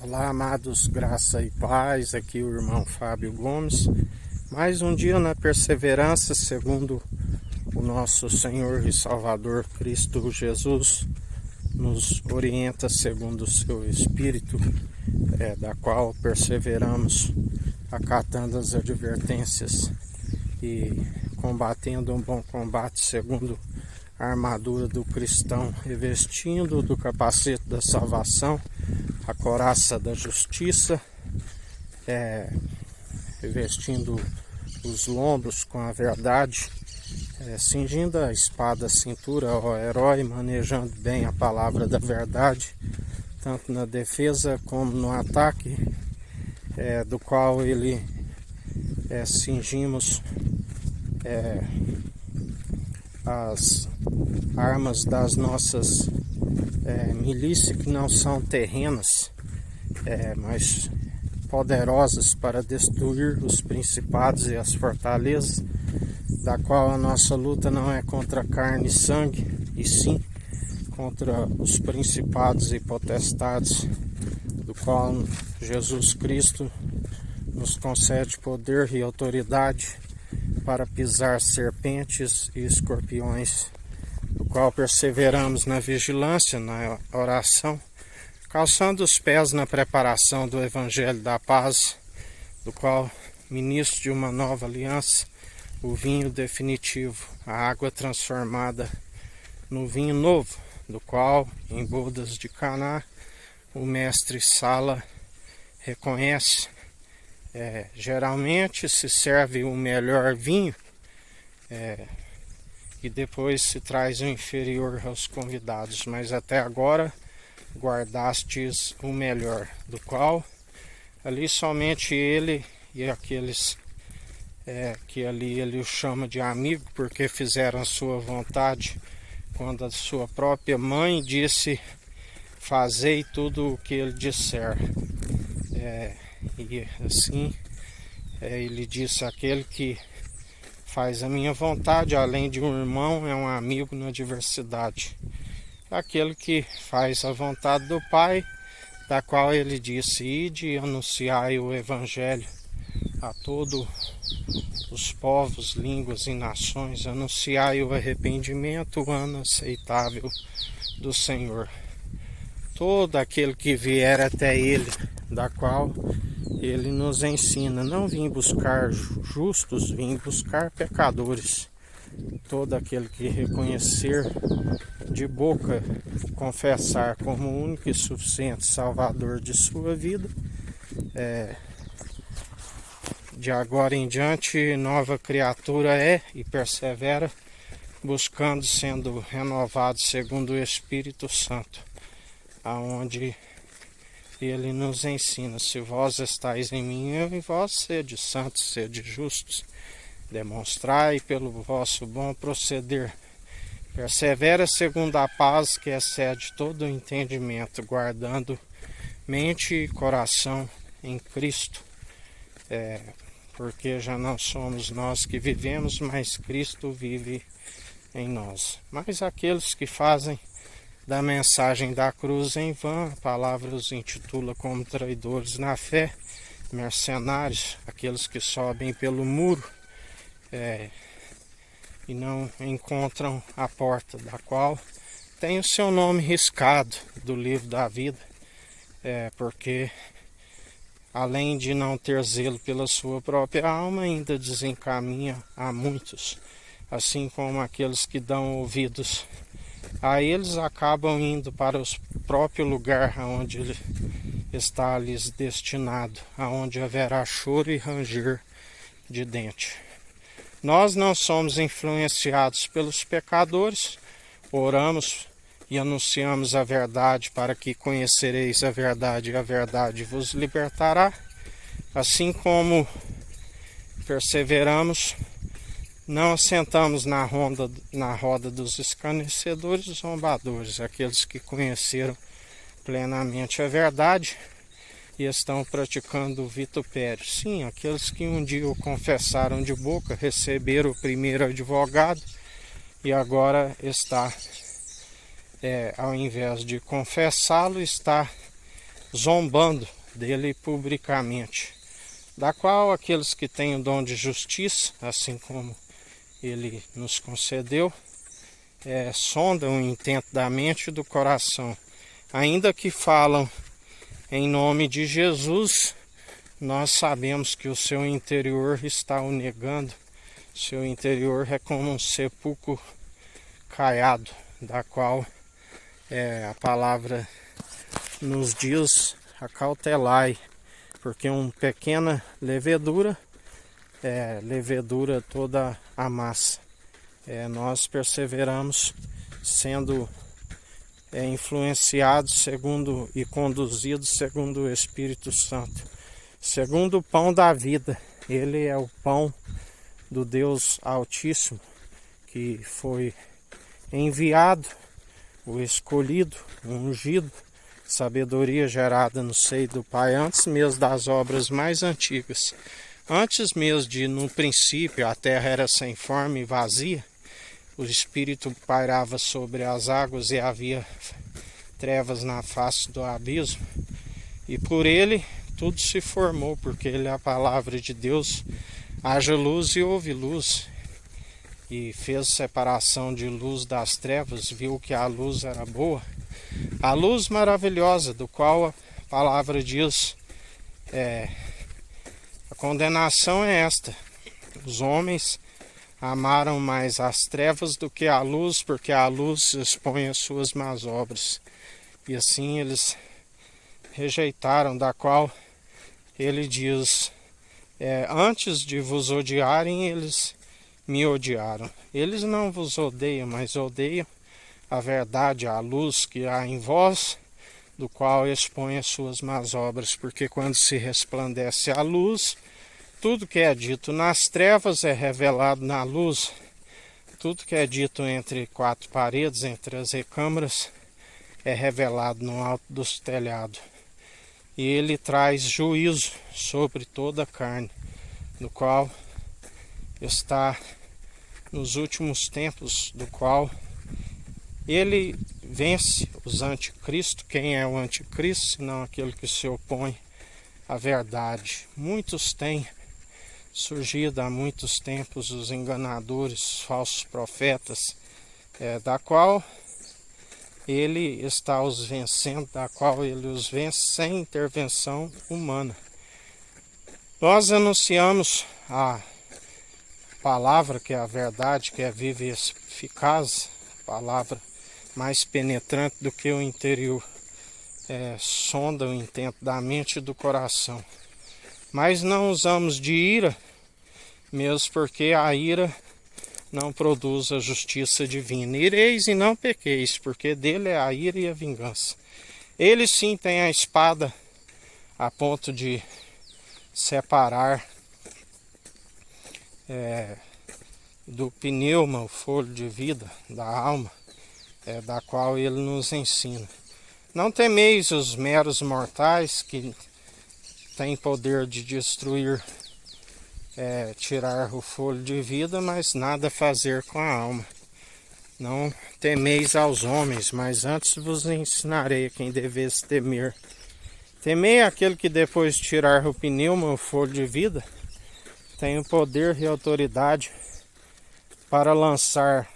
Olá, amados, graça e paz, aqui o irmão Fábio Gomes. Mais um dia na perseverança, segundo o nosso Senhor e Salvador Cristo Jesus nos orienta segundo o seu Espírito, da qual perseveramos, acatando as advertências e combatendo um bom combate segundo a armadura do cristão, revestindo do capacete da salvação, a couraça da justiça, revestindo os lombos com a verdade, cingindo a espada à cintura ao herói, manejando bem a palavra da verdade, tanto na defesa como no ataque, do qual ele cingimos as armas das nossas milícias, que não são terrenas, mas poderosas para destruir os principados e as fortalezas, da qual a nossa luta não é contra carne e sangue, e sim contra os principados e potestades, do qual Jesus Cristo nos concede poder e autoridade para pisar serpentes e escorpiões, do qual perseveramos na vigilância, na oração, calçando os pés na preparação do Evangelho da Paz, do qual ministro de uma nova aliança, o vinho definitivo, a água transformada no vinho novo, do qual, em bodas de Caná, o mestre Sala reconhece. Geralmente se serve o melhor vinho e depois se traz o inferior aos convidados, mas até agora guardastes o melhor, do qual ali somente ele e aqueles que ali ele o chama de amigo, porque fizeram a sua vontade, quando a sua própria mãe disse: fazei tudo o que ele disser. E assim ele disse: aquele que faz a minha vontade, além de um irmão, é um amigo na adversidade. Aquele que faz a vontade do Pai, da qual ele disse: ide e anunciai o Evangelho a todos os povos, línguas e nações, anunciai o arrependimento, o ano aceitável do Senhor. Todo aquele que vier até ele, da qual ele nos ensina: não vim buscar justos, vim buscar pecadores. Todo aquele que reconhecer de boca, confessar como o único e suficiente Salvador de sua vida, de agora em diante nova criatura é e persevera, buscando, sendo renovado segundo o Espírito Santo, aonde ele nos ensina: se vós estáis em mim, eu em vós, sede santos, sede justos, demonstrai pelo vosso bom proceder. Persevera segundo a paz que excede todo o entendimento, guardando mente e coração em Cristo, porque já não somos nós que vivemos, mas Cristo vive em nós. Mas aqueles que fazem da mensagem da cruz em vão, a palavra os intitula como traidores na fé, mercenários, aqueles que sobem pelo muro e não encontram a porta, da qual tem o seu nome riscado do livro da vida, porque além de não ter zelo pela sua própria alma, ainda desencaminha a muitos, assim como aqueles que dão ouvidos a eles acabam indo para o próprio lugar onde ele está lhes destinado, aonde haverá choro e ranger de dente. Nós não somos influenciados pelos pecadores, oramos e anunciamos a verdade, para que conhecereis a verdade e a verdade vos libertará. Assim como perseveramos, não assentamos na roda dos escarnecedores e zombadores, aqueles que conheceram plenamente a verdade e estão praticando o vitupério. Sim, aqueles que um dia o confessaram de boca, receberam o primeiro advogado e agora está, ao invés de confessá-lo, está zombando dele publicamente, da qual aqueles que têm o dom de justiça, assim como ele nos concedeu, sondam o intento da mente e do coração. Ainda que falam em nome de Jesus, nós sabemos que o seu interior está o negando. Seu interior é como um sepulcro caiado, da qual a palavra nos diz: acautelai, porque uma pequena levedura levedura toda a massa. Nós perseveramos sendo influenciados segundo e conduzidos segundo o Espírito Santo, segundo o pão da vida. Ele é o pão do Deus Altíssimo, que foi enviado, o escolhido, o ungido, sabedoria gerada no seio do Pai, antes mesmo das obras mais antigas. Antes mesmo de, no princípio, a terra era sem forma e vazia, o Espírito pairava sobre as águas e havia trevas na face do abismo. E por ele tudo se formou, porque ele é a palavra de Deus. Haja luz e houve luz. E fez separação de luz das trevas, viu que a luz era boa. A luz maravilhosa, do qual a palavra diz, a condenação é esta: os homens amaram mais as trevas do que a luz, porque a luz expõe as suas más obras. E assim eles rejeitaram, da qual ele diz, antes de vos odiarem, eles me odiaram. Eles não vos odeiam, mas odeiam a verdade, a luz que há em vós, do qual expõe as suas más obras, porque quando se resplandece a luz, tudo que é dito nas trevas é revelado na luz. Tudo que é dito entre quatro paredes, entre as recâmaras, é revelado no alto dos telhados. E ele traz juízo sobre toda a carne, do qual está nos últimos tempos, do qual ele vence os anticristos. Quem é o anticristo, senão aquele que se opõe à verdade? Muitos têm surgido há muitos tempos os enganadores, falsos profetas, da qual ele está os vencendo, da qual ele os vence sem intervenção humana. Nós anunciamos a palavra, que é a verdade, que é viva e eficaz, palavra mais penetrante do que o interior, sonda o intento da mente e do coração. Mas não usamos de ira, mesmo porque a ira não produz a justiça divina. Ireis e não pequeis, porque dele é a ira e a vingança. Ele sim tem a espada a ponto de separar do pneuma o fôlego de vida da alma, da qual ele nos ensina. Não temeis os meros mortais, que têm poder de destruir, tirar o fôlego de vida, mas nada fazer com a alma. Não temeis aos homens, mas antes vos ensinarei a quem deveis temer. Temei aquele que, depois de tirar o pneuma, o fôlego de vida, tem o poder e autoridade para lançar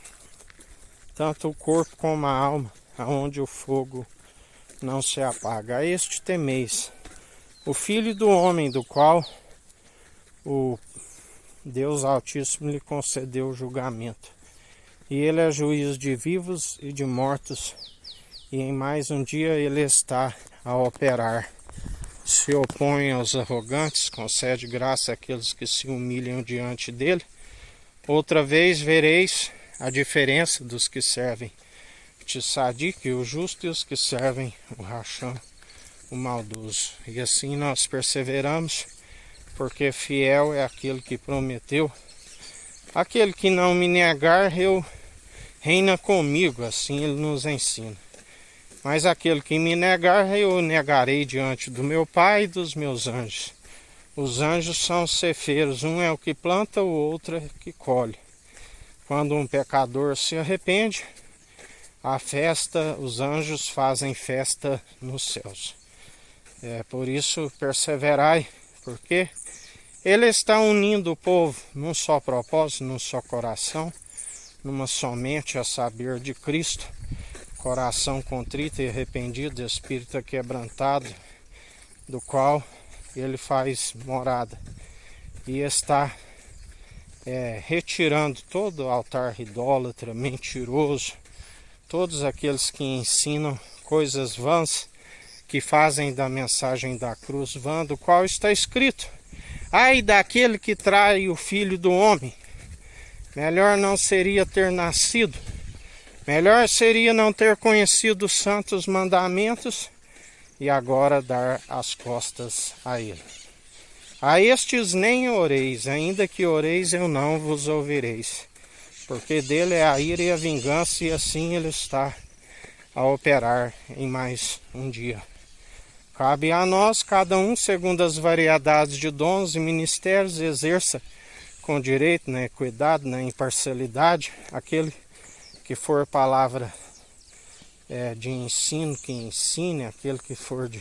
tanto o corpo como a alma, aonde o fogo não se apaga. A este temeis, o Filho do Homem, do qual o Deus Altíssimo lhe concedeu o julgamento. E ele é juiz de vivos e de mortos, e em mais um dia ele está a operar. Se opõe aos arrogantes, concede graça àqueles que se humilham diante dele. Outra vez vereis a diferença dos que servem o Tsadik, o justo, e os que servem o Racham, o maldoso. E assim nós perseveramos, porque fiel é aquele que prometeu. Aquele que não me negar, reina comigo, assim ele nos ensina. Mas aquele que me negar, eu negarei diante do meu Pai e dos meus anjos. Os anjos são cefeiros, um é o que planta, o outro é o que colhe. Quando um pecador se arrepende, a festa, os anjos fazem festa nos céus. Por isso perseverai, porque Ele está unindo o povo num só propósito, num só coração, numa somente a saber de Cristo, coração contrito e arrependido, espírito quebrantado, do qual Ele faz morada, e está retirando todo o altar idólatra, mentiroso, todos aqueles que ensinam coisas vãs, que fazem da mensagem da cruz vã, do qual está escrito: ai daquele que trai o Filho do Homem, melhor não seria ter nascido, melhor seria não ter conhecido os santos mandamentos e agora dar as costas a ele. A estes nem oreis, ainda que oreis eu não vos ouvireis, porque dele é a ira e a vingança, e assim ele está a operar em mais um dia. Cabe a nós, cada um, segundo as variedades de dons e ministérios, exerça com direito, na equidade, na imparcialidade, aquele que for palavra de ensino, que ensine, aquele que for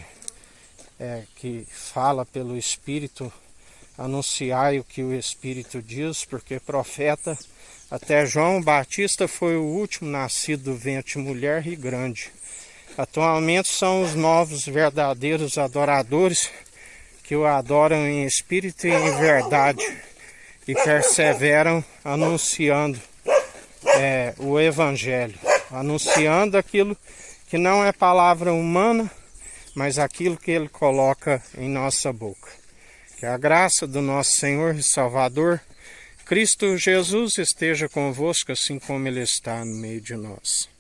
que fala pelo Espírito, anunciai o que o Espírito diz, porque profeta, até João Batista foi o último nascido do ventre de mulher e grande. Atualmente são os novos verdadeiros adoradores que o adoram em espírito e em verdade e perseveram anunciando o Evangelho, anunciando aquilo que não é palavra humana, mas aquilo que Ele coloca em nossa boca. Que a graça do nosso Senhor e Salvador, Cristo Jesus, esteja convosco, assim como Ele está no meio de nós.